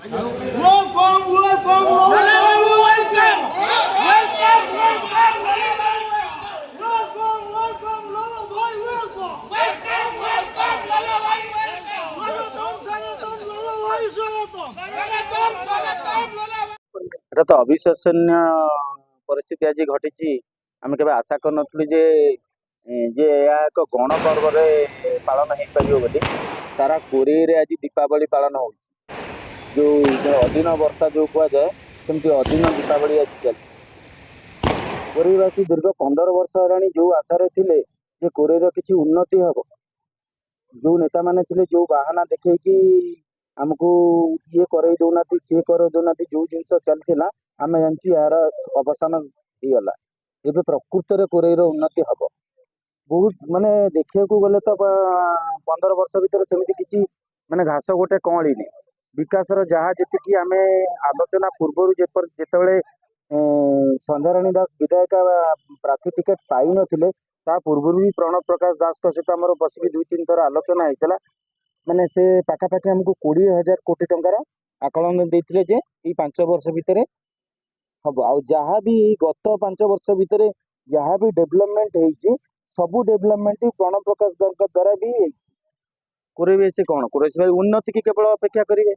Welcome, welcome, welcome, welcome, welcome, welcome, welcome, welcome, Lolo Bhai, welcome, welcome, welcome, Lolo Bhai, welcome, স্বাগতম, Lolo Bhai, স্বাগতম, স্বাগতম, Lolo Bhai। এটা তো অবিশ্বসনীয় ପରିସ୍ଥିତି ଆଜି ଘଟିଛି। ଆମେ କେବେ ଆଶା କରିନଥିଲୁ ଯେ ଯେ ଏହା ଏକ ଗଣ ପର୍ବରେ ପାଳନ ହେଇପାରିବ ବୋଲି। ସାରା କୋରେଇରେ ଆଜି ଦୀପାବଳି ପାଳନ ହଉଛି। ଯୋଉ ଅଦିନ ବର୍ଷା ଯୋଉ କୁହାଯାଏ, ସେମିତି ଅଦିନ ଦୀପାବଳି ଆଜି ଚାଲିଛି। କୋରେଇବାସୀ ଦୀର୍ଘ 15 ବର୍ଷ ହେଲାଣି ଯୋଉ ଆଶାରେ ଥିଲେ ଯେ କୋରେଇର କିଛି ଉନ୍ନତି ହବ, ଯୋଉ ନେତାମାନେ ଥିଲେ ଯୋଉ ବାହାନା ଦେଖେଇକି ଆମକୁ ଇଏ କରେଇ ଦଉନାହାନ୍ତି, ସିଏ କରେଇ ଦଉନାହାନ୍ତି, ଯୋଉ ଜିନିଷ ଚାଲିଥିଲା ଆମେ ଜାଣିଛୁ ଏହାର ଅବସାନ ହେଇଗଲା। ଏବେ ପ୍ରକୃତରେ କୋରେଇର ଉନ୍ନତି ହବ। ବହୁତ ମାନେ ଦେଖିବାକୁ ଗଲେ ତ 15 ବର୍ଷ ଭିତରେ ସେମିତି କିଛି ମାନେ ଘାସ ଗୋଟେ କଅଁଳିନି। ବିକାଶର ଯାହା ଯେତିକି ଆମେ ଆଲୋଚନା ପୂର୍ବରୁ ଯେତେବେଳେ ସନ୍ଧ୍ୟାରାଣୀ ଦାସ ବିଧାୟିକା ପ୍ରାର୍ଥୀ ଟିକେଟ ପାଇନଥିଲେ, ତା ପୂର୍ବରୁ ବି ପ୍ରଣବ ପ୍ରକାଶ ଦାସଙ୍କ ସହିତ ଆମର ବସିକି 2-3 ଥର ଆଲୋଚନା ହେଇଥିଲା। ମାନେ ସେ ପାଖାପାଖି ଆମକୁ 20,000 କୋଟି ଟଙ୍କାର ଆକଳନ ଦେଇଥିଲେ ଯେ ଏଇ 5 ବର୍ଷ ଭିତରେ ହବ। ଆଉ ଯାହା ବି ଗତ 5 ବର୍ଷ ଭିତରେ ଯାହା ବି ଡେଭଲପମେଣ୍ଟ ହେଇଛି, ସବୁ ଡେଭଲପମେଣ୍ଟ ପ୍ରଣବ ପ୍ରକାଶ ଦାସଙ୍କ ଦ୍ୱାରା ବି ହେଇଛି। କୋରେଇବାସୀ କଣ, କୋରେଇବାସୀ ଉନ୍ନତି କି କେବଳ ଅପେକ୍ଷା କରିବେ।